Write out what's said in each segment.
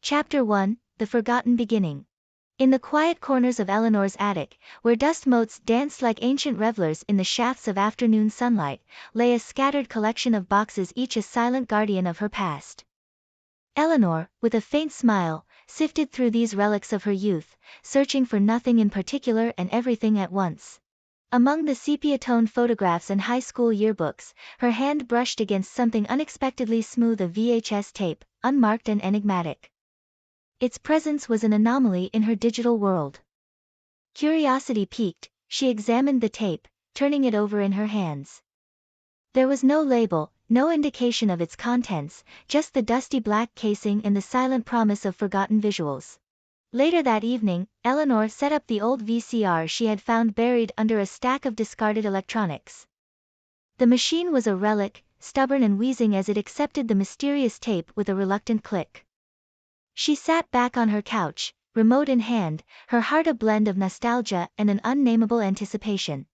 Chapter 1, The Forgotten Beginning. In the quiet corners of Eleanor's attic, where dust motes danced like ancient revelers in the shafts of afternoon sunlight, lay a scattered collection of boxes, each a silent guardian of her past. Eleanor, with a faint smile, sifted through these relics of her youth, searching for nothing in particular and everything at once. Among the sepia-toned photographs and high school yearbooks, her hand brushed against something unexpectedly smooth, a VHS tape, unmarked and enigmatic. Its presence was an anomaly in her digital world. Curiosity piqued, she examined the tape, turning it over in her hands. There was no label, no indication of its contents, just the dusty black casing and the silent promise of forgotten visuals. Later that evening, Eleanor set up the old VCR she had found buried under a stack of discarded electronics. The machine was a relic, stubborn and wheezing as it accepted the mysterious tape with a reluctant click. She sat back on her couch, remote in hand, her heart a blend of nostalgia and an unnameable anticipation.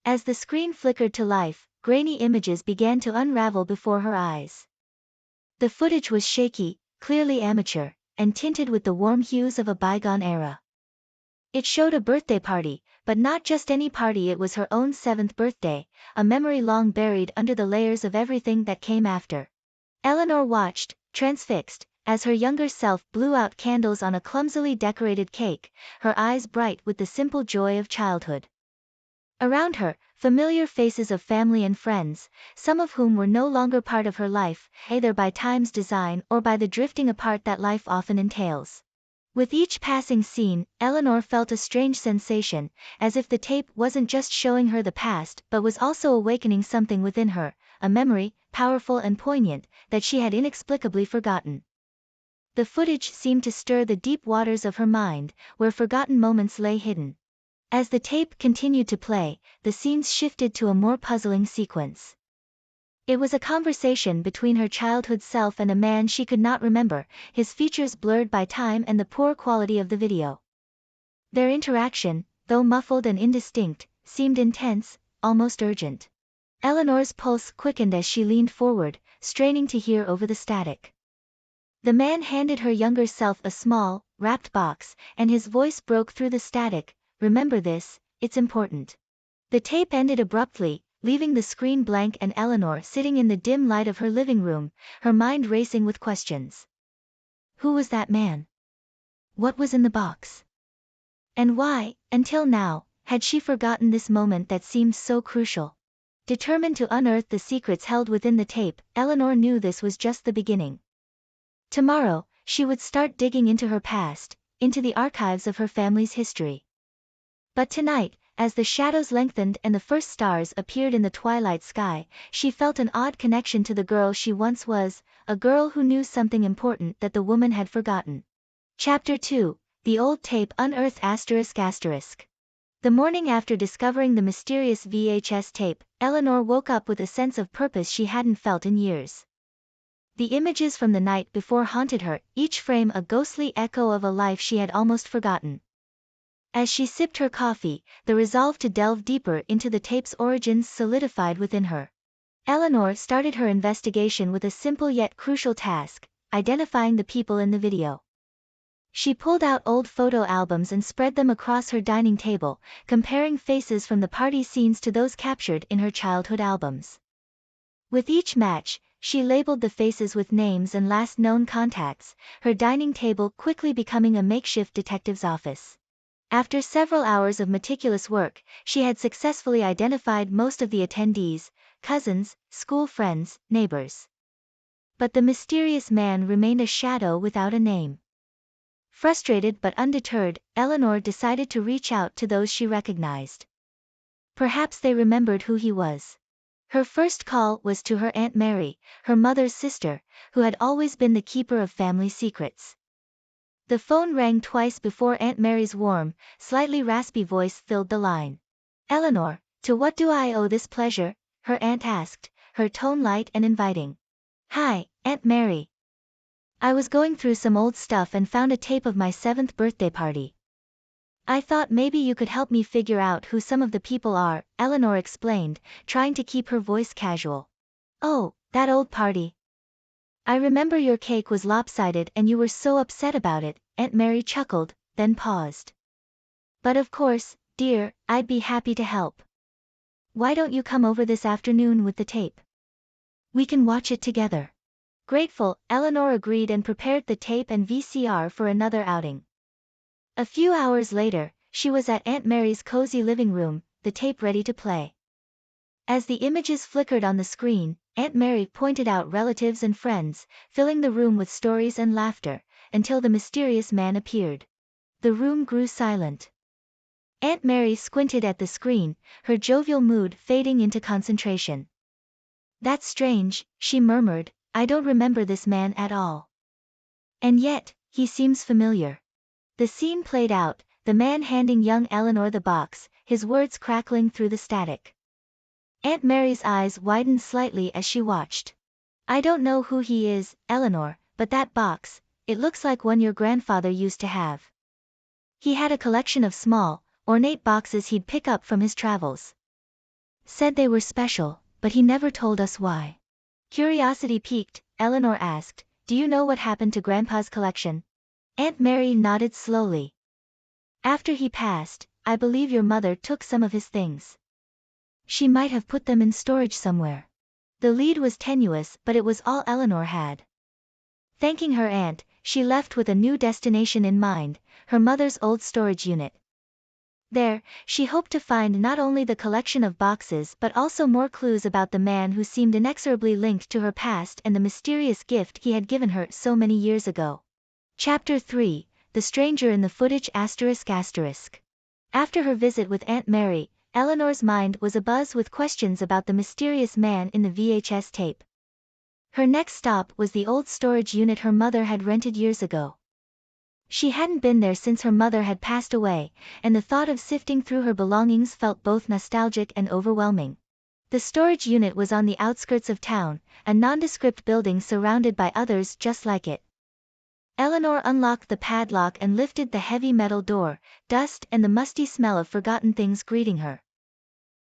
As the screen flickered to life, grainy images began to unravel before her eyes. The footage was shaky, clearly amateur, and tinted with the warm hues of a bygone era. It showed a birthday party, but not just any party. It was her own 7th birthday, a memory long buried under the layers of everything that came after. Eleanor watched, transfixed, as her younger self blew out candles on a clumsily decorated cake, her eyes bright with the simple joy of childhood. Around her, familiar faces of family and friends, some of whom were no longer part of her life, either by time's design or by the drifting apart that life often entails. With each passing scene, Eleanor felt a strange sensation, as if the tape wasn't just showing her the past but was also awakening something within her, a memory, powerful and poignant, that she had inexplicably forgotten. The footage seemed to stir the deep waters of her mind, where forgotten moments lay hidden. As the tape continued to play, the scenes shifted to a more puzzling sequence. It was a conversation between her childhood self and a man she could not remember, his features blurred by time and the poor quality of the video. Their interaction, though muffled and indistinct, seemed intense, almost urgent. Eleanor's pulse quickened as she leaned forward, straining to hear over the static. The man handed her younger self a small, wrapped box, and his voice broke through the static. "Remember this, it's important." The tape ended abruptly, leaving the screen blank and Eleanor sitting in the dim light of her living room, her mind racing with questions. Who was that man? What was in the box? And why, until now, had she forgotten this moment that seemed so crucial? Determined to unearth the secrets held within the tape, Eleanor knew this was just the beginning. Tomorrow, she would start digging into her past, into the archives of her family's history. But tonight, as the shadows lengthened and the first stars appeared in the twilight sky, she felt an odd connection to the girl she once was, a girl who knew something important that the woman had forgotten. Chapter 2, The Old Tape Unearthed ****. The morning after discovering the mysterious VHS tape, Eleanor woke up with a sense of purpose she hadn't felt in years. The images from the night before haunted her, each frame a ghostly echo of a life she had almost forgotten. As she sipped her coffee, the resolve to delve deeper into the tape's origins solidified within her. Eleanor started her investigation with a simple yet crucial task, identifying the people in the video. She pulled out old photo albums and spread them across her dining table, comparing faces from the party scenes to those captured in her childhood albums. With each match, she labeled the faces with names and last known contacts, her dining table quickly becoming a makeshift detective's office. After several hours of meticulous work, she had successfully identified most of the attendees, cousins, school friends, neighbors. But the mysterious man remained a shadow without a name. Frustrated but undeterred, Eleanor decided to reach out to those she recognized. Perhaps they remembered who he was. Her first call was to her Aunt Mary, her mother's sister, who had always been the keeper of family secrets. The phone rang twice before Aunt Mary's warm, slightly raspy voice filled the line. "Eleanor, to what do I owe this pleasure?" her aunt asked, her tone light and inviting. "Hi, Aunt Mary. I was going through some old stuff and found a tape of my 7th birthday party. I thought maybe you could help me figure out who some of the people are," Eleanor explained, trying to keep her voice casual. "Oh, that old party. I remember your cake was lopsided and you were so upset about it, Aunt Mary chuckled, then paused. But of course, dear, I'd be happy to help. Why don't you come over this afternoon with the tape? We can watch it together. Grateful, Eleanor agreed and prepared the tape and VCR for another outing. A few hours later, she was at Aunt Mary's cozy living room, the tape ready to play. As the images flickered on the screen, Aunt Mary pointed out relatives and friends, filling the room with stories and laughter, until the mysterious man appeared. The room grew silent. Aunt Mary squinted at the screen, her jovial mood fading into concentration. That's strange, she murmured, I don't remember this man at all. And yet, he seems familiar. The scene played out, the man handing young Eleanor the box, his words crackling through the static. Aunt Mary's eyes widened slightly as she watched. I don't know who he is, Eleanor, but that box, it looks like one your grandfather used to have. He had a collection of small, ornate boxes he'd pick up from his travels. Said they were special, but he never told us why. Curiosity piqued, Eleanor asked, do you know what happened to Grandpa's collection? Aunt Mary nodded slowly. After he passed, I believe your mother took some of his things. She might have put them in storage somewhere. The lead was tenuous, but it was all Eleanor had. Thanking her aunt, she left with a new destination in mind, her mother's old storage unit. There, she hoped to find not only the collection of boxes but also more clues about the man who seemed inexorably linked to her past and the mysterious gift he had given her so many years ago. Chapter 3, The Stranger in the Footage ****. After her visit with Aunt Mary, Eleanor's mind was abuzz with questions about the mysterious man in the VHS tape. Her next stop was the old storage unit her mother had rented years ago. She hadn't been there since her mother had passed away, and the thought of sifting through her belongings felt both nostalgic and overwhelming. The storage unit was on the outskirts of town, a nondescript building surrounded by others just like it. Eleanor unlocked the padlock and lifted the heavy metal door, dust and the musty smell of forgotten things greeting her.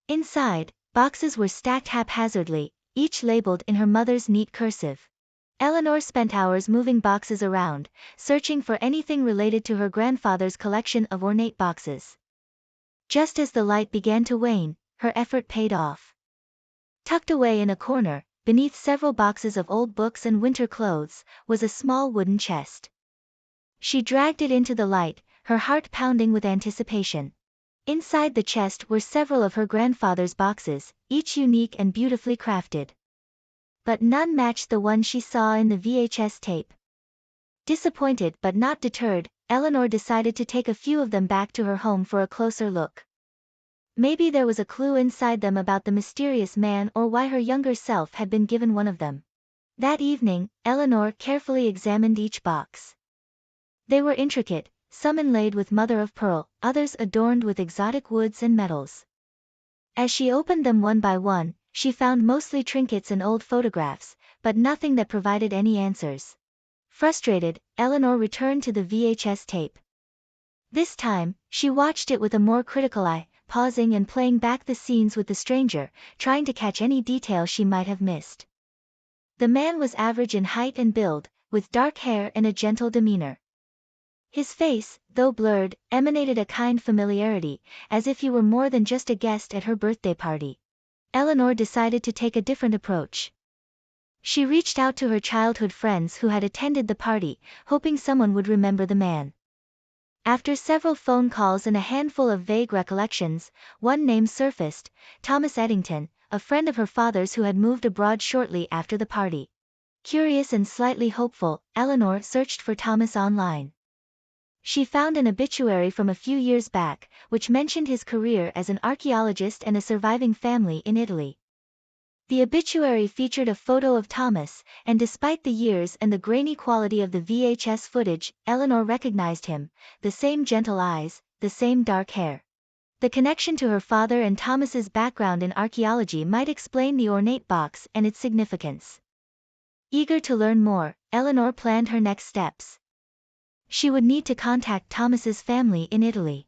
Inside, boxes were stacked haphazardly, each labeled in her mother's neat cursive. Eleanor spent hours moving boxes around, searching for anything related to her grandfather's collection of ornate boxes. Just as the light began to wane, her effort paid off. Tucked away in a corner, beneath several boxes of old books and winter clothes, was a small wooden chest. She dragged it into the light, her heart pounding with anticipation. Inside the chest were several of her grandfather's boxes, each unique and beautifully crafted. But none matched the one she saw in the VHS tape. Disappointed but not deterred, Eleanor decided to take a few of them back to her home for a closer look. Maybe there was a clue inside them about the mysterious man or why her younger self had been given one of them. That evening, Eleanor carefully examined each box. They were intricate, some inlaid with mother-of-pearl, others adorned with exotic woods and metals. As she opened them one by one, she found mostly trinkets and old photographs, but nothing that provided any answers. Frustrated, Eleanor returned to the VHS tape. This time, she watched it with a more critical eye, pausing and playing back the scenes with the stranger, trying to catch any detail she might have missed. The man was average in height and build, with dark hair and a gentle demeanor. His face, though blurred, emanated a kind familiarity, as if he were more than just a guest at her birthday party. Eleanor decided to take a different approach. She reached out to her childhood friends who had attended the party, hoping someone would remember the man. After several phone calls and a handful of vague recollections, one name surfaced, Thomas Eddington, a friend of her father's who had moved abroad shortly after the party. Curious and slightly hopeful, Eleanor searched for Thomas online. She found an obituary from a few years back, which mentioned his career as an archaeologist and a surviving family in Italy. The obituary featured a photo of Thomas, and despite the years and the grainy quality of the VHS footage, Eleanor recognized him, the same gentle eyes, the same dark hair. The connection to her father and Thomas's background in archaeology might explain the ornate box and its significance. Eager to learn more, Eleanor planned her next steps. She would need to contact Thomas's family in Italy.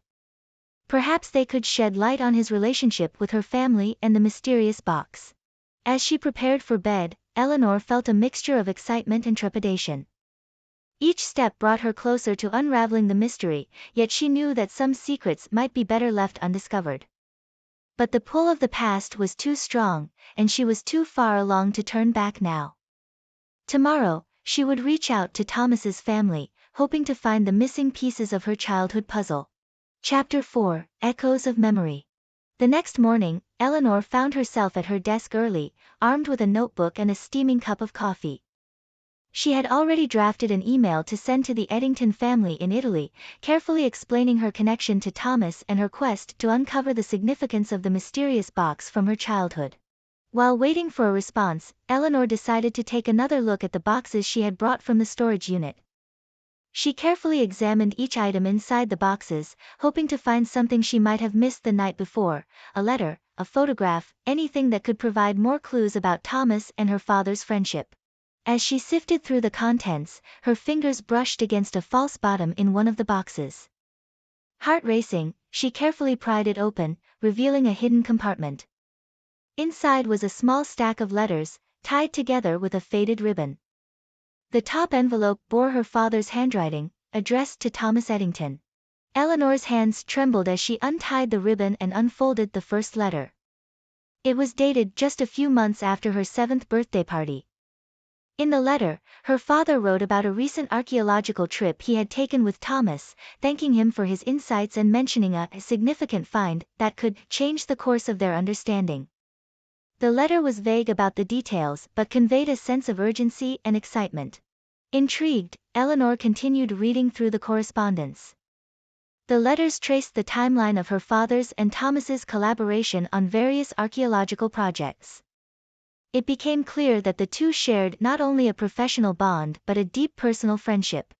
Perhaps they could shed light on his relationship with her family and the mysterious box. As she prepared for bed, Eleanor felt a mixture of excitement and trepidation. Each step brought her closer to unraveling the mystery, yet she knew that some secrets might be better left undiscovered. But the pull of the past was too strong, and she was too far along to turn back now. Tomorrow, she would reach out to Thomas's family, hoping to find the missing pieces of her childhood puzzle. Chapter 4, Echoes of Memory. The next morning, Eleanor found herself at her desk early, armed with a notebook and a steaming cup of coffee. She had already drafted an email to send to the Eddington family in Italy, carefully explaining her connection to Thomas and her quest to uncover the significance of the mysterious box from her childhood. While waiting for a response, Eleanor decided to take another look at the boxes she had brought from the storage unit. She carefully examined each item inside the boxes, hoping to find something she might have missed the night before, a letter, a photograph, anything that could provide more clues about Thomas and her father's friendship. As she sifted through the contents, her fingers brushed against a false bottom in one of the boxes. Heart racing, she carefully pried it open, revealing a hidden compartment. Inside was a small stack of letters, tied together with a faded ribbon. The top envelope bore her father's handwriting, addressed to Thomas Eddington. Eleanor's hands trembled as she untied the ribbon and unfolded the first letter. It was dated just a few months after her 7th birthday party. In the letter, her father wrote about a recent archaeological trip he had taken with Thomas, thanking him for his insights and mentioning a significant find that could change the course of their understanding. The letter was vague about the details but conveyed a sense of urgency and excitement. Intrigued, Eleanor continued reading through the correspondence. The letters traced the timeline of her father's and Thomas's collaboration on various archaeological projects. It became clear that the two shared not only a professional bond but a deep personal friendship.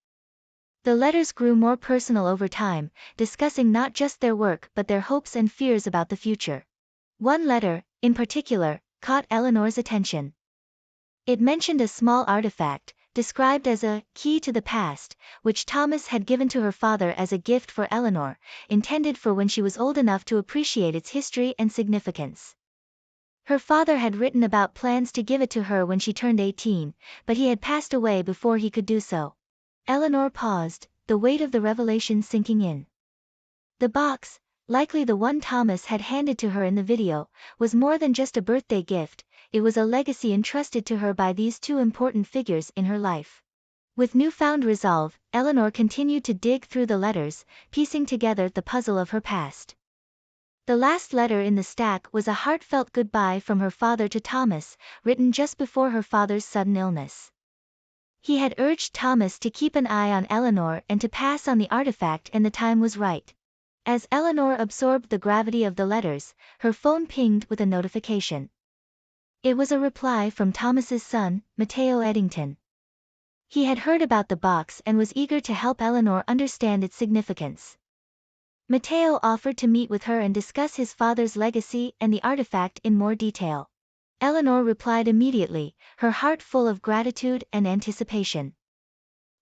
The letters grew more personal over time, discussing not just their work but their hopes and fears about the future. One letter, in particular, caught Eleanor's attention. It mentioned a small artifact, described as a key to the past, which Thomas had given to her father as a gift for Eleanor, intended for when she was old enough to appreciate its history and significance. Her father had written about plans to give it to her when she turned 18, but he had passed away before he could do so. Eleanor paused, the weight of the revelation sinking in. The box, likely the one Thomas had handed to her in the video, was more than just a birthday gift, it was a legacy entrusted to her by these two important figures in her life. With newfound resolve, Eleanor continued to dig through the letters, piecing together the puzzle of her past. The last letter in the stack was a heartfelt goodbye from her father to Thomas, written just before her father's sudden illness. He had urged Thomas to keep an eye on Eleanor and to pass on the artifact when the time was right. As Eleanor absorbed the gravity of the letters, her phone pinged with a notification. It was a reply from Thomas's son, Matteo Eddington. He had heard about the box and was eager to help Eleanor understand its significance. Matteo offered to meet with her and discuss his father's legacy and the artifact in more detail. Eleanor replied immediately, her heart full of gratitude and anticipation.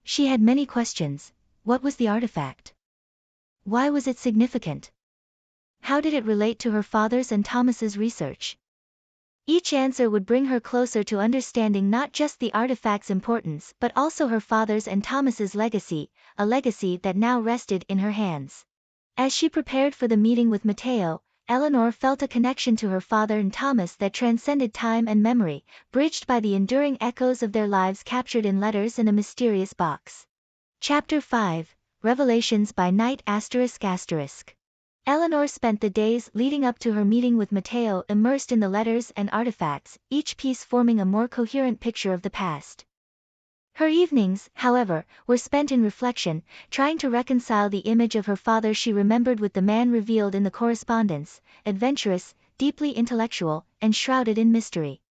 She had many questions. What was the artifact? Why was it significant? How did it relate to her father's and Thomas's research? Each answer would bring her closer to understanding not just the artifact's importance but also her father's and Thomas's legacy, a legacy that now rested in her hands. As she prepared for the meeting with Matteo, Eleanor felt a connection to her father and Thomas that transcended time and memory, bridged by the enduring echoes of their lives captured in letters in a mysterious box. Chapter 5, Revelations by Night ****. Eleanor spent the days leading up to her meeting with Matteo immersed in the letters and artifacts, each piece forming a more coherent picture of the past. Her evenings, however, were spent in reflection, trying to reconcile the image of her father she remembered with the man revealed in the correspondence, adventurous, deeply intellectual, and shrouded in mystery.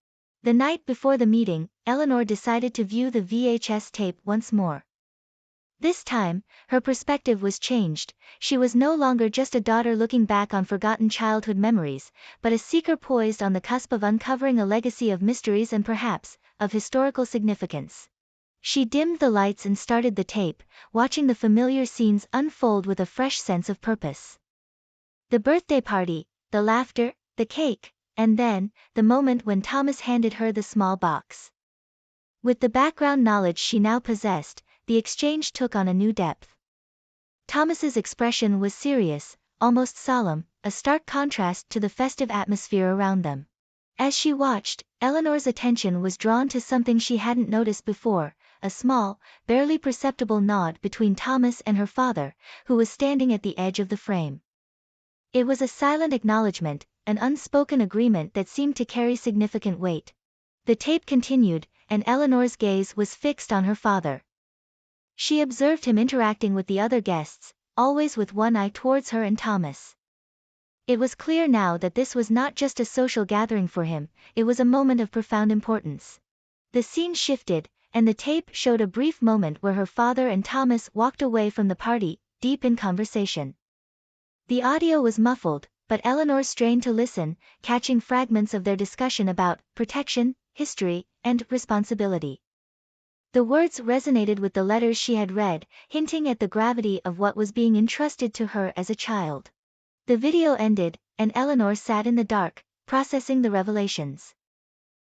The night before the meeting, Eleanor decided to view the VHS tape once more. This time, her perspective was changed. She was no longer just a daughter looking back on forgotten childhood memories, but a seeker poised on the cusp of uncovering a legacy of mysteries and perhaps, of historical significance. She dimmed the lights and started the tape, watching the familiar scenes unfold with a fresh sense of purpose. The birthday party, the laughter, the cake, and then, the moment when Thomas handed her the small box. With the background knowledge she now possessed, the exchange took on a new depth. Thomas's expression was serious, almost solemn, a stark contrast to the festive atmosphere around them. As she watched, Eleanor's attention was drawn to something she hadn't noticed before, a small, barely perceptible nod between Thomas and her father, who was standing at the edge of the frame. It was a silent acknowledgement, an unspoken agreement that seemed to carry significant weight. The tape continued, and Eleanor's gaze was fixed on her father. She observed him interacting with the other guests, always with one eye towards her and Thomas. It was clear now that this was not just a social gathering for him, it was a moment of profound importance. The scene shifted, and the tape showed a brief moment where her father and Thomas walked away from the party, deep in conversation. The audio was muffled, but Eleanor strained to listen, catching fragments of their discussion about protection, history, and responsibility. The words resonated with the letters she had read, hinting at the gravity of what was being entrusted to her as a child. The video ended, and Eleanor sat in the dark, processing the revelations.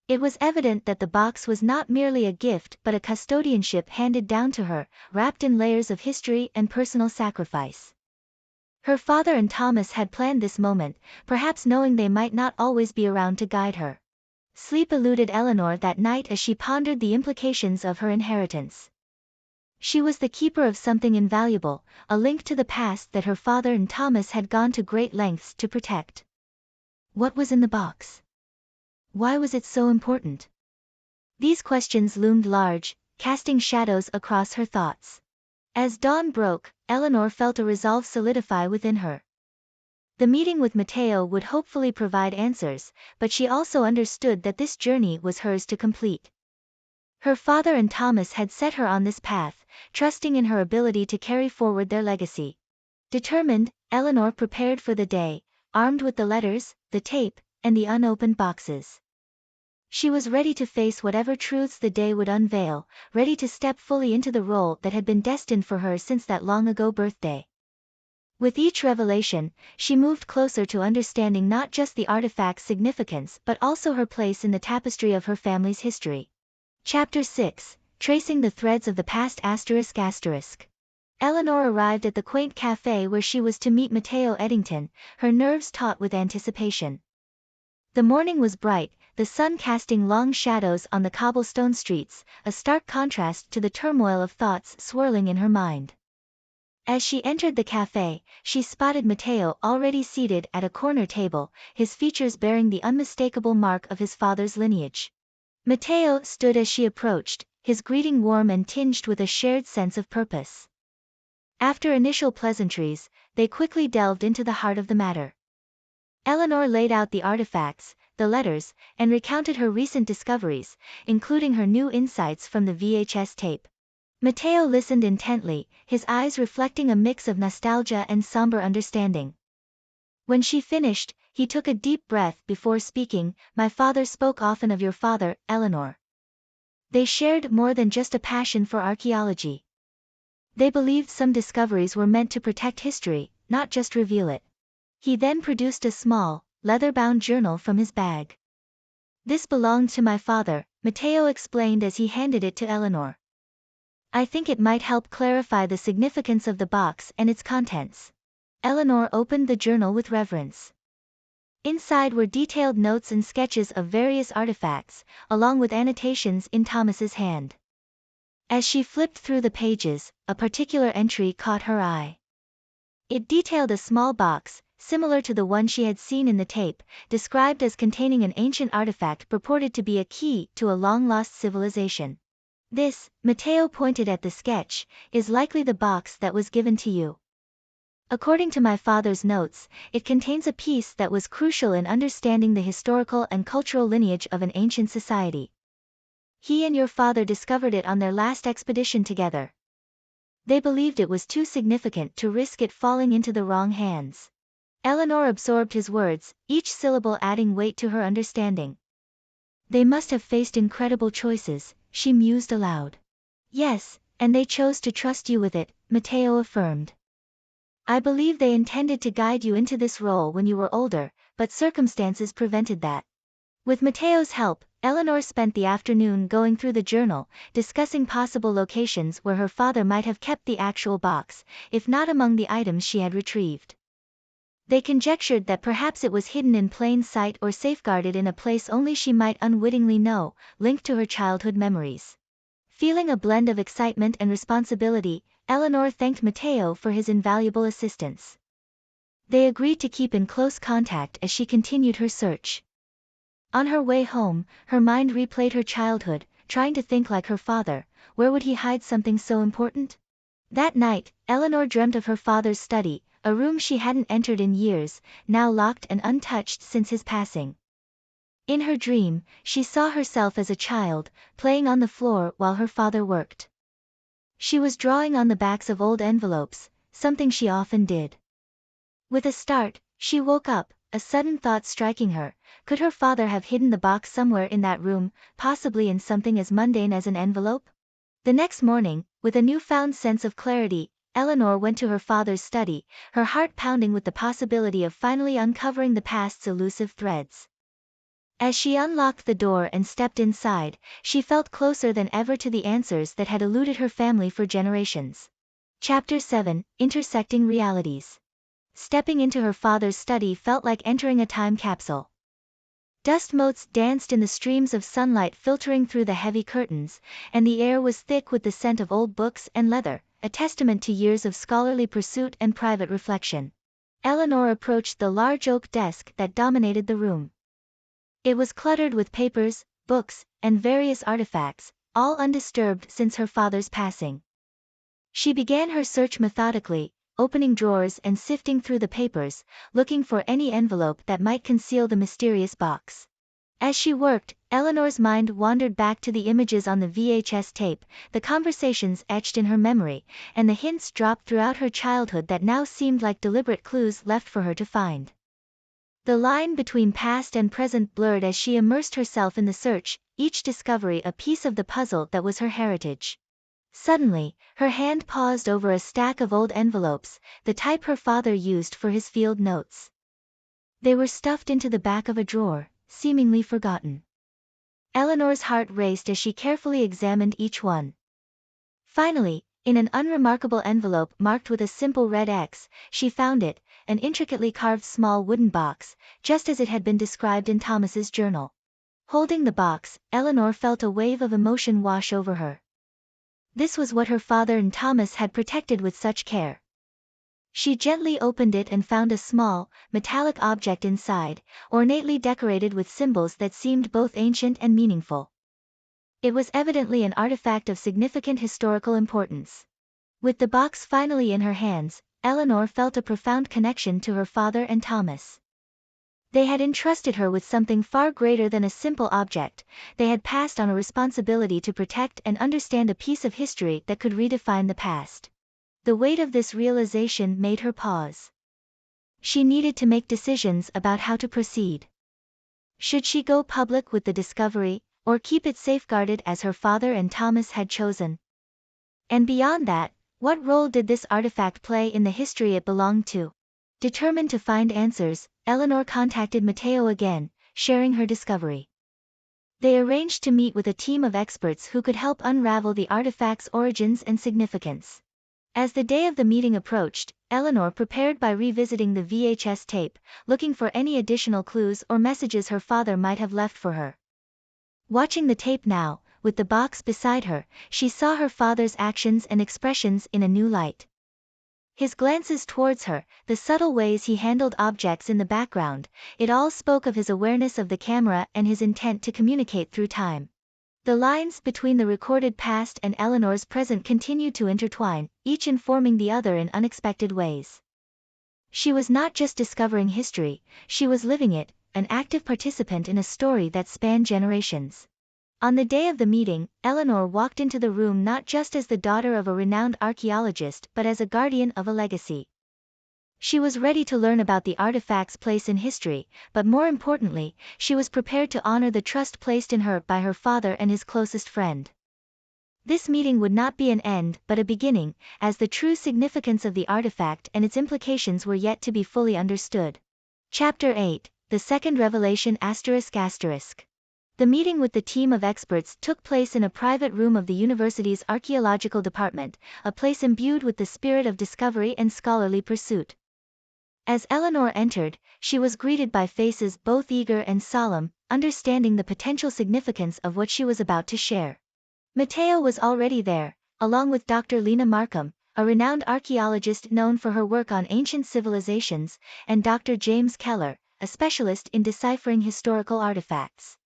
It was evident that the box was not merely a gift but a custodianship handed down to her, wrapped in layers of history and personal sacrifice. Her father and Thomas had planned this moment, perhaps knowing they might not always be around to guide her. Sleep eluded Eleanor that night as she pondered the implications of her inheritance. She was the keeper of something invaluable, a link to the past that her father and Thomas had gone to great lengths to protect. What was in the box? Why was it so important? These questions loomed large, casting shadows across her thoughts. As dawn broke, Eleanor felt a resolve solidify within her. The meeting with Matteo would hopefully provide answers, but she also understood that this journey was hers to complete. Her father and Thomas had set her on this path, trusting in her ability to carry forward their legacy. Determined, Eleanor prepared for the day, armed with the letters, the tape, and the unopened boxes. She was ready to face whatever truths the day would unveil, ready to step fully into the role that had been destined for her since that long-ago birthday. With each revelation, she moved closer to understanding not just the artifact's significance but also her place in the tapestry of her family's history. Chapter 6, Tracing the Threads of the Past ****. Eleanor arrived at the quaint cafe where she was to meet Matteo Eddington, her nerves taut with anticipation. The morning was bright, the sun casting long shadows on the cobblestone streets, a stark contrast to the turmoil of thoughts swirling in her mind. As she entered the cafe, she spotted Matteo already seated at a corner table, his features bearing the unmistakable mark of his father's lineage. Matteo stood as she approached, his greeting warm and tinged with a shared sense of purpose. After initial pleasantries, they quickly delved into the heart of the matter. Eleanor laid out the artifacts, the letters, and recounted her recent discoveries, including her new insights from the VHS tape. Matteo listened intently, his eyes reflecting a mix of nostalgia and somber understanding. When she finished, he took a deep breath before speaking. "My father spoke often of your father, Eleanor. They shared more than just a passion for archaeology. They believed some discoveries were meant to protect history, not just reveal it." He then produced a small, leather-bound journal from his bag. "This belonged to my father," Matteo explained as he handed it to Eleanor. "I think it might help clarify the significance of the box and its contents." Eleanor opened the journal with reverence. Inside were detailed notes and sketches of various artifacts, along with annotations in Thomas's hand. As she flipped through the pages, a particular entry caught her eye. It detailed a small box, similar to the one she had seen in the tape, described as containing an ancient artifact purported to be a key to a long-lost civilization. "This," Matteo pointed at the sketch, "is likely the box that was given to you. According to my father's notes, it contains a piece that was crucial in understanding the historical and cultural lineage of an ancient society. He and your father discovered it on their last expedition together. They believed it was too significant to risk it falling into the wrong hands." Eleanor absorbed his words, each syllable adding weight to her understanding. "They must have faced incredible choices," she mused aloud. "Yes, and they chose to trust you with it," Matteo affirmed. "I believe they intended to guide you into this role when you were older, but circumstances prevented that. With Mateo's help, Eleanor spent the afternoon going through the journal, discussing possible locations where her father might have kept the actual box, if not among the items she had retrieved. They conjectured that perhaps it was hidden in plain sight or safeguarded in a place only she might unwittingly know, linked to her childhood memories. Feeling a blend of excitement and responsibility, Eleanor thanked Mateo for his invaluable assistance. They agreed to keep in close contact as she continued her search. On her way home, her mind replayed her childhood, trying to think like her father. Where would he hide something so important? That night, Eleanor dreamt of her father's study, a room she hadn't entered in years, now locked and untouched since his passing. In her dream, she saw herself as a child, playing on the floor while her father worked. She was drawing on the backs of old envelopes, something she often did. With a start, she woke up, a sudden thought striking her. Could her father have hidden the box somewhere in that room, possibly in something as mundane as an envelope? The next morning, with a newfound sense of clarity, Eleanor went to her father's study, her heart pounding with the possibility of finally uncovering the past's elusive threads. As she unlocked the door and stepped inside, she felt closer than ever to the answers that had eluded her family for generations. Chapter 7, Intersecting Realities. Stepping into her father's study felt like entering a time capsule. Dust motes danced in the streams of sunlight filtering through the heavy curtains, and the air was thick with the scent of old books and leather, a testament to years of scholarly pursuit and private reflection. Eleanor approached the large oak desk that dominated the room. It was cluttered with papers, books, and various artifacts, all undisturbed since her father's passing. She began her search methodically, opening drawers and sifting through the papers, looking for any envelope that might conceal the mysterious box. As she worked, Eleanor's mind wandered back to the images on the VHS tape, the conversations etched in her memory, and the hints dropped throughout her childhood that now seemed like deliberate clues left for her to find. The line between past and present blurred as she immersed herself in the search, each discovery a piece of the puzzle that was her heritage. Suddenly, her hand paused over a stack of old envelopes, the type her father used for his field notes. They were stuffed into the back of a drawer, seemingly forgotten. Eleanor's heart raced as she carefully examined each one. Finally, in an unremarkable envelope marked with a simple red X, she found it, an intricately carved small wooden box, just as it had been described in Thomas's journal. Holding the box, Eleanor felt a wave of emotion wash over her. This was what her father and Thomas had protected with such care. She gently opened it and found a small, metallic object inside, ornately decorated with symbols that seemed both ancient and meaningful. It was evidently an artifact of significant historical importance. With the box finally in her hands, Eleanor felt a profound connection to her father and Thomas. They had entrusted her with something far greater than a simple object. They had passed on a responsibility to protect and understand a piece of history that could redefine the past. The weight of this realization made her pause. She needed to make decisions about how to proceed. Should she go public with the discovery, or keep it safeguarded as her father and Thomas had chosen? And beyond that, what role did this artifact play in the history it belonged to? Determined to find answers, Eleanor contacted Mateo again, sharing her discovery. They arranged to meet with a team of experts who could help unravel the artifact's origins and significance. As the day of the meeting approached, Eleanor prepared by revisiting the VHS tape, looking for any additional clues or messages her father might have left for her. Watching the tape now, with the box beside her, she saw her father's actions and expressions in a new light. His glances towards her, the subtle ways he handled objects in the background, it all spoke of his awareness of the camera and his intent to communicate through time. The lines between the recorded past and Eleanor's present continued to intertwine, each informing the other in unexpected ways. She was not just discovering history, she was living it, an active participant in a story that spanned generations. On the day of the meeting, Eleanor walked into the room not just as the daughter of a renowned archaeologist but as a guardian of a legacy. She was ready to learn about the artifact's place in history, but more importantly, she was prepared to honor the trust placed in her by her father and his closest friend. This meeting would not be an end but a beginning, as the true significance of the artifact and its implications were yet to be fully understood. Chapter 8, The second revelation ****. The meeting with the team of experts took place in a private room of the university's archaeological department, a place imbued with the spirit of discovery and scholarly pursuit. As Eleanor entered, she was greeted by faces both eager and solemn, understanding the potential significance of what she was about to share. Matteo was already there, along with Dr. Lena Markham, a renowned archaeologist known for her work on ancient civilizations, and Dr. James Keller, a specialist in deciphering historical artifacts.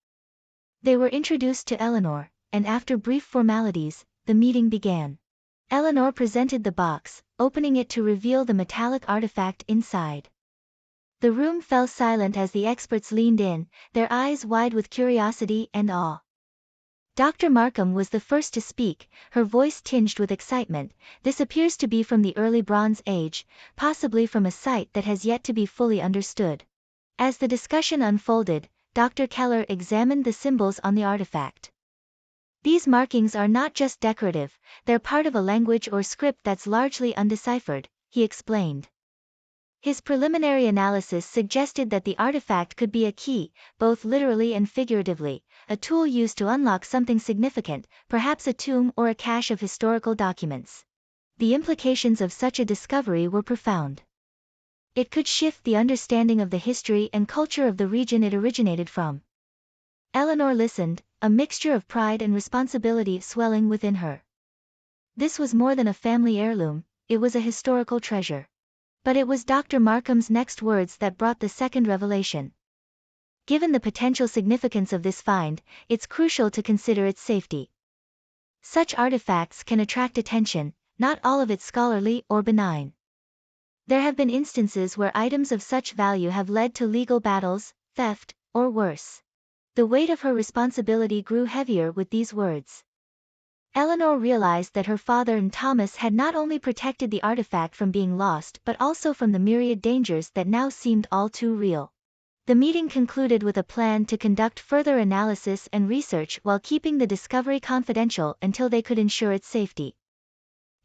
They were introduced to Eleanor, and after brief formalities, the meeting began. Eleanor presented the box, opening it to reveal the metallic artifact inside. The room fell silent as the experts leaned in, their eyes wide with curiosity and awe. Dr. Markham was the first to speak, her voice tinged with excitement. "This appears to be from the early Bronze Age, possibly from a site that has yet to be fully understood." As the discussion unfolded, Dr. Keller examined the symbols on the artifact. "These markings are not just decorative, they're part of a language or script that's largely undeciphered," he explained. His preliminary analysis suggested that the artifact could be a key, both literally and figuratively, a tool used to unlock something significant, perhaps a tomb or a cache of historical documents. The implications of such a discovery were profound. It could shift the understanding of the history and culture of the region it originated from. Eleanor listened, a mixture of pride and responsibility swelling within her. This was more than a family heirloom, it was a historical treasure. But it was Dr. Markham's next words that brought the second revelation. "Given the potential significance of this find, it's crucial to consider its safety. Such artifacts can attract attention, not all of it scholarly or benign. There have been instances where items of such value have led to legal battles, theft, or worse." The weight of her responsibility grew heavier with these words. Eleanor realized that her father and Thomas had not only protected the artifact from being lost but also from the myriad dangers that now seemed all too real. The meeting concluded with a plan to conduct further analysis and research while keeping the discovery confidential until they could ensure its safety.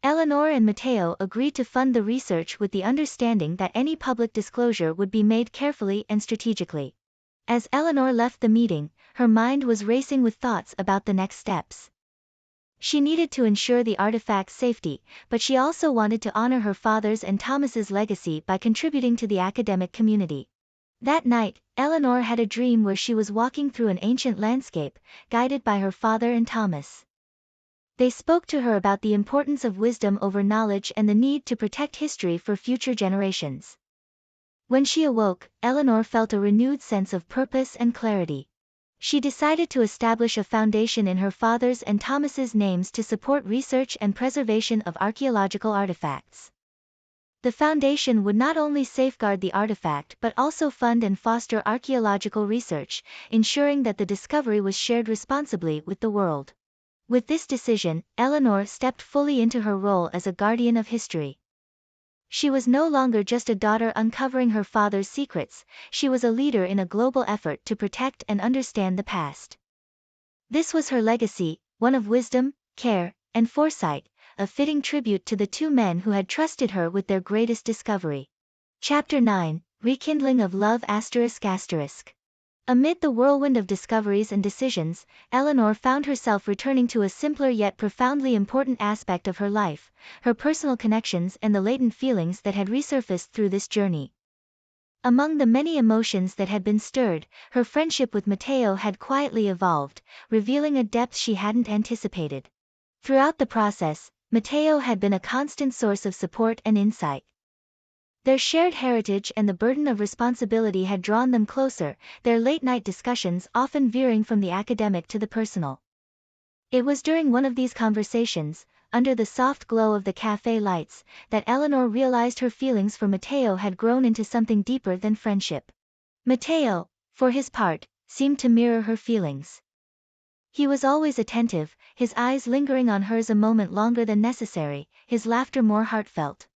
Eleanor and Matteo agreed to fund the research with the understanding that any public disclosure would be made carefully and strategically. As Eleanor left the meeting, her mind was racing with thoughts about the next steps. She needed to ensure the artifact's safety, but she also wanted to honor her father's and Thomas's legacy by contributing to the academic community. That night, Eleanor had a dream where she was walking through an ancient landscape, guided by her father and Thomas. They spoke to her about the importance of wisdom over knowledge and the need to protect history for future generations. When she awoke, Eleanor felt a renewed sense of purpose and clarity. She decided to establish a foundation in her father's and Thomas's names to support research and preservation of archaeological artifacts. The foundation would not only safeguard the artifact but also fund and foster archaeological research, ensuring that the discovery was shared responsibly with the world. With this decision, Eleanor stepped fully into her role as a guardian of history. She was no longer just a daughter uncovering her father's secrets, she was a leader in a global effort to protect and understand the past. This was her legacy, one of wisdom, care, and foresight, a fitting tribute to the two men who had trusted her with their greatest discovery. Chapter 9, Rekindling of Love ****. Amid the whirlwind of discoveries and decisions, Eleanor found herself returning to a simpler yet profoundly important aspect of her life, her personal connections and the latent feelings that had resurfaced through this journey. Among the many emotions that had been stirred, her friendship with Matteo had quietly evolved, revealing a depth she hadn't anticipated. Throughout the process, Matteo had been a constant source of support and insight. Their shared heritage and the burden of responsibility had drawn them closer, their late-night discussions often veering from the academic to the personal. It was during one of these conversations, under the soft glow of the cafe lights, that Eleanor realized her feelings for Matteo had grown into something deeper than friendship. Matteo, for his part, seemed to mirror her feelings. He was always attentive, his eyes lingering on hers a moment longer than necessary, his laughter more heartfelt.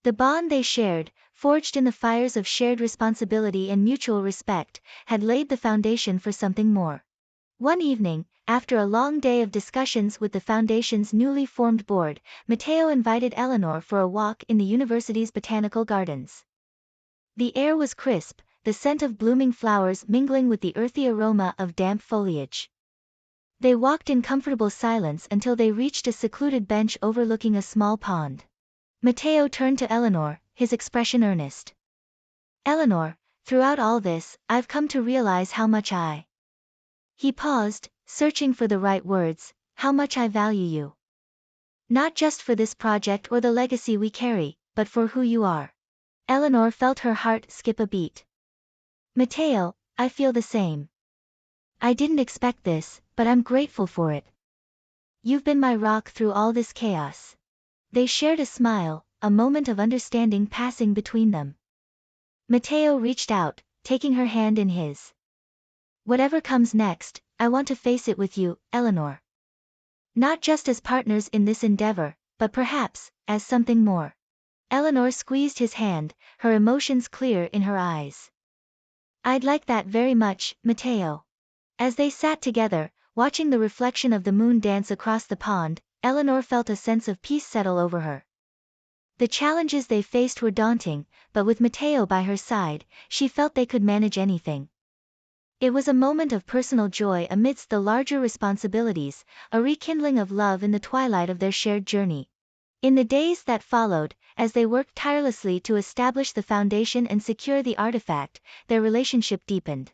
The bond they shared, forged in the fires of shared responsibility and mutual respect, had laid the foundation for something more. One evening, after a long day of discussions with the foundation's newly formed board, Matteo invited Eleanor for a walk in the university's botanical gardens. The air was crisp, the scent of blooming flowers mingling with the earthy aroma of damp foliage. They walked in comfortable silence until they reached a secluded bench overlooking a small pond. Matteo turned to Eleanor, his expression earnest. "Eleanor, throughout all this, I've come to realize how much I..." He paused, searching for the right words, "how much I value you. Not just for this project or the legacy we carry, but for who you are." Eleanor felt her heart skip a beat. "Matteo, I feel the same. I didn't expect this, but I'm grateful for it. You've been my rock through all this chaos." They shared a smile, a moment of understanding passing between them. Matteo reached out, taking her hand in his. "Whatever comes next, I want to face it with you, Eleanor. Not just as partners in this endeavor, but perhaps, as something more." Eleanor squeezed his hand, her emotions clear in her eyes. "I'd like that very much, Matteo." As they sat together, watching the reflection of the moon dance across the pond, Eleanor felt a sense of peace settle over her. The challenges they faced were daunting, but with Matteo by her side, she felt they could manage anything. It was a moment of personal joy amidst the larger responsibilities, a rekindling of love in the twilight of their shared journey. In the days that followed, as they worked tirelessly to establish the foundation and secure the artifact, their relationship deepened.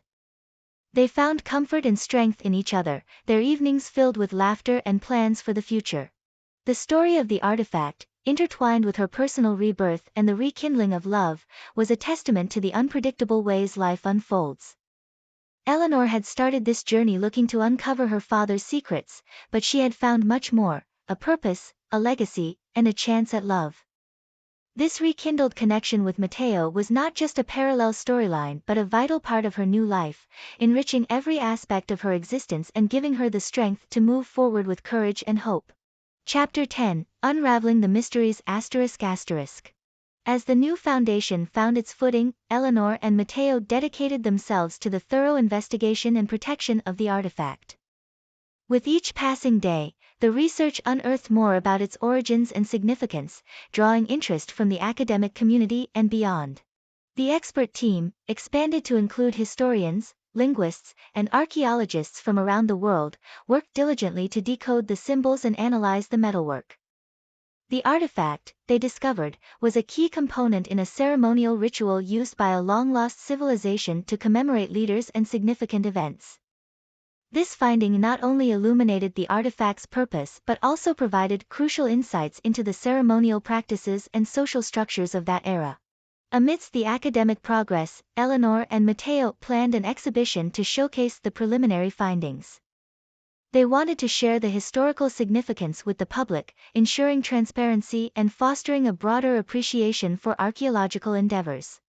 They found comfort and strength in each other, their evenings filled with laughter and plans for the future. The story of the artifact, intertwined with her personal rebirth and the rekindling of love, was a testament to the unpredictable ways life unfolds. Eleanor had started this journey looking to uncover her father's secrets, but she had found much more, a purpose, a legacy, and a chance at love. This rekindled connection with Matteo was not just a parallel storyline but a vital part of her new life, enriching every aspect of her existence and giving her the strength to move forward with courage and hope. Chapter 10, Unraveling the Mysteries ****. As the new foundation found its footing, Eleanor and Matteo dedicated themselves to the thorough investigation and protection of the artifact. With each passing day, the research unearthed more about its origins and significance, drawing interest from the academic community and beyond. The expert team, expanded to include historians, linguists, and archaeologists from around the world, worked diligently to decode the symbols and analyze the metalwork. The artifact, they discovered, was a key component in a ceremonial ritual used by a long-lost civilization to commemorate leaders and significant events. This finding not only illuminated the artifact's purpose but also provided crucial insights into the ceremonial practices and social structures of that era. Amidst the academic progress, Eleanor and Matteo planned an exhibition to showcase the preliminary findings. They wanted to share the historical significance with the public, ensuring transparency and fostering a broader appreciation for archaeological endeavors.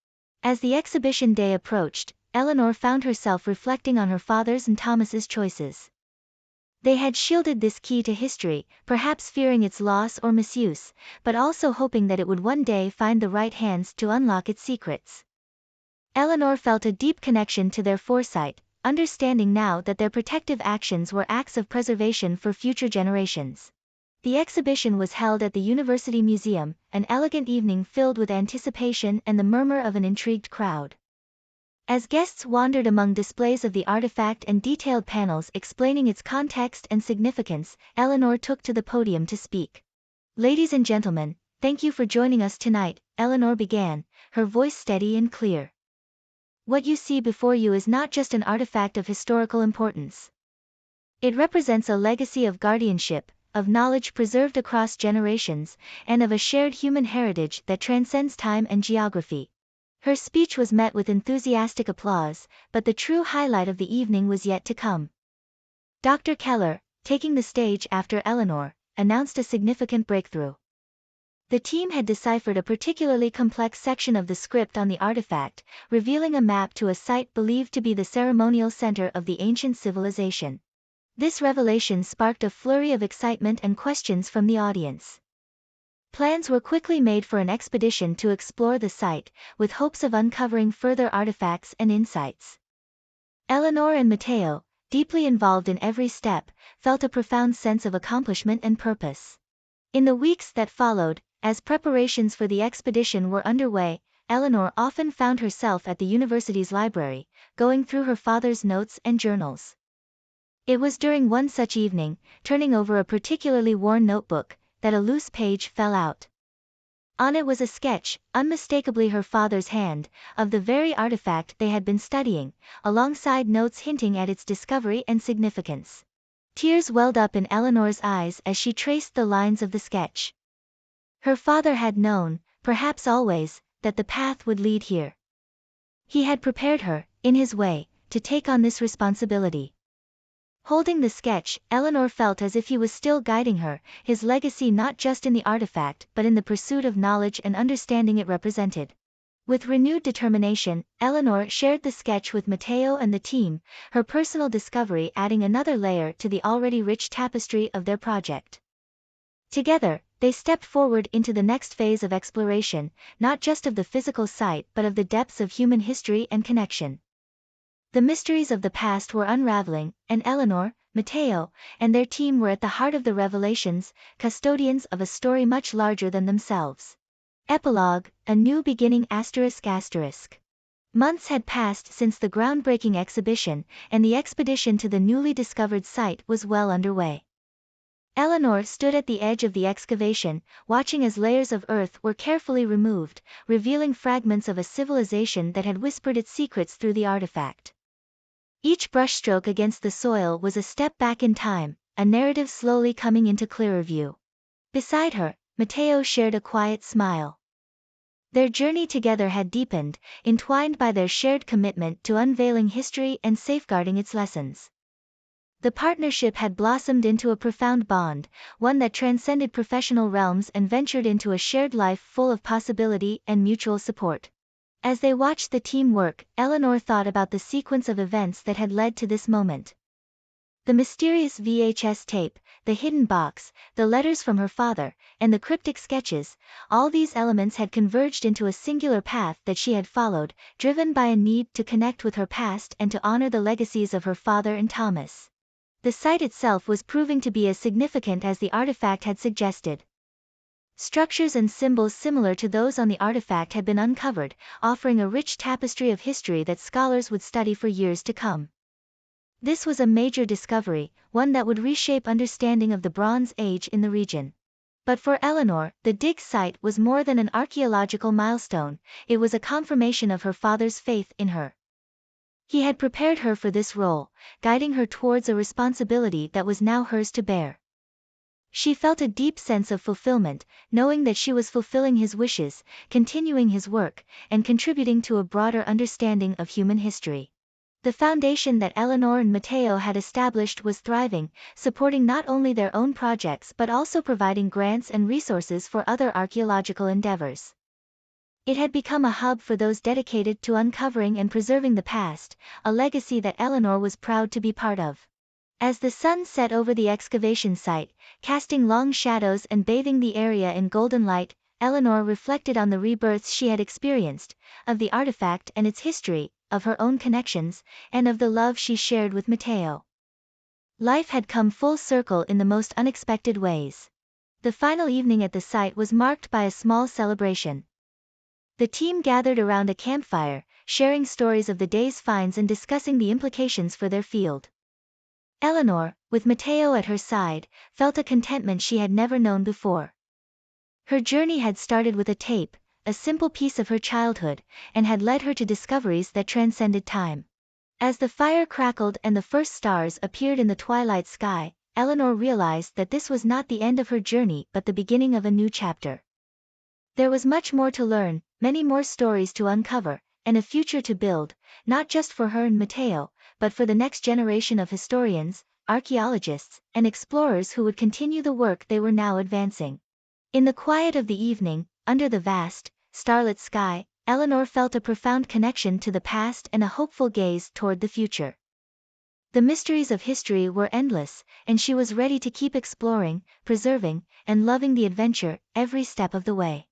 As the exhibition day approached, Eleanor found herself reflecting on her father's and Thomas's choices. They had shielded this key to history, perhaps fearing its loss or misuse, but also hoping that it would one day find the right hands to unlock its secrets. Eleanor felt a deep connection to their foresight, understanding now that their protective actions were acts of preservation for future generations. The exhibition was held at the University Museum, an elegant evening filled with anticipation and the murmur of an intrigued crowd. As guests wandered among displays of the artifact and detailed panels explaining its context and significance, Eleanor took to the podium to speak. "Ladies and gentlemen, thank you for joining us tonight," Eleanor began, her voice steady and clear. "What you see before you is not just an artifact of historical importance. It represents a legacy of guardianship, of knowledge preserved across generations, and of a shared human heritage that transcends time and geography." Her speech was met with enthusiastic applause, but the true highlight of the evening was yet to come. Dr. Keller, taking the stage after Eleanor, announced a significant breakthrough. The team had deciphered a particularly complex section of the script on the artifact, revealing a map to a site believed to be the ceremonial center of the ancient civilization. This revelation sparked a flurry of excitement and questions from the audience. Plans were quickly made for an expedition to explore the site, with hopes of uncovering further artifacts and insights. Eleanor and Matteo, deeply involved in every step, felt a profound sense of accomplishment and purpose. In the weeks that followed, as preparations for the expedition were underway, Eleanor often found herself at the university's library, going through her father's notes and journals. It was during one such evening, turning over a particularly worn notebook, that a loose page fell out. On it was a sketch, unmistakably her father's hand, of the very artifact they had been studying, alongside notes hinting at its discovery and significance. Tears welled up in Eleanor's eyes as she traced the lines of the sketch. Her father had known, perhaps always, that the path would lead here. He had prepared her, in his way, to take on this responsibility. Holding the sketch, Eleanor felt as if he was still guiding her, his legacy not just in the artifact but in the pursuit of knowledge and understanding it represented. With renewed determination, Eleanor shared the sketch with Matteo and the team, her personal discovery adding another layer to the already rich tapestry of their project. Together, they stepped forward into the next phase of exploration, not just of the physical site but of the depths of human history and connection. The mysteries of the past were unraveling, and Eleanor, Matteo, and their team were at the heart of the revelations, custodians of a story much larger than themselves. Epilogue, A New Beginning ****. Months had passed since the groundbreaking exhibition, and the expedition to the newly discovered site was well underway. Eleanor stood at the edge of the excavation, watching as layers of earth were carefully removed, revealing fragments of a civilization that had whispered its secrets through the artifact. Each brushstroke against the soil was a step back in time, a narrative slowly coming into clearer view. Beside her, Matteo shared a quiet smile. Their journey together had deepened, entwined by their shared commitment to unveiling history and safeguarding its lessons. The partnership had blossomed into a profound bond, one that transcended professional realms and ventured into a shared life full of possibility and mutual support. As they watched the team work, Eleanor thought about the sequence of events that had led to this moment. The mysterious VHS tape, the hidden box, the letters from her father, and the cryptic sketches, all these elements had converged into a singular path that she had followed, driven by a need to connect with her past and to honor the legacies of her father and Thomas. The site itself was proving to be as significant as the artifact had suggested. Structures and symbols similar to those on the artifact had been uncovered, offering a rich tapestry of history that scholars would study for years to come. This was a major discovery, one that would reshape understanding of the Bronze Age in the region. But for Eleanor, the dig site was more than an archaeological milestone, it was a confirmation of her father's faith in her. He had prepared her for this role, guiding her towards a responsibility that was now hers to bear. She felt a deep sense of fulfillment, knowing that she was fulfilling his wishes, continuing his work, and contributing to a broader understanding of human history. The foundation that Eleanor and Matteo had established was thriving, supporting not only their own projects but also providing grants and resources for other archaeological endeavors. It had become a hub for those dedicated to uncovering and preserving the past, a legacy that Eleanor was proud to be part of. As the sun set over the excavation site, casting long shadows and bathing the area in golden light, Eleanor reflected on the rebirths she had experienced, of the artifact and its history, of her own connections, and of the love she shared with Matteo. Life had come full circle in the most unexpected ways. The final evening at the site was marked by a small celebration. The team gathered around a campfire, sharing stories of the day's finds and discussing the implications for their field. Eleanor, with Matteo at her side, felt a contentment she had never known before. Her journey had started with a tape, a simple piece of her childhood, and had led her to discoveries that transcended time. As the fire crackled and the first stars appeared in the twilight sky, Eleanor realized that this was not the end of her journey but the beginning of a new chapter. There was much more to learn, many more stories to uncover, and a future to build, not just for her and Matteo, but for the next generation of historians, archaeologists, and explorers who would continue the work they were now advancing. In the quiet of the evening, under the vast, starlit sky, Eleanor felt a profound connection to the past and a hopeful gaze toward the future. The mysteries of history were endless, and she was ready to keep exploring, preserving, and loving the adventure, every step of the way.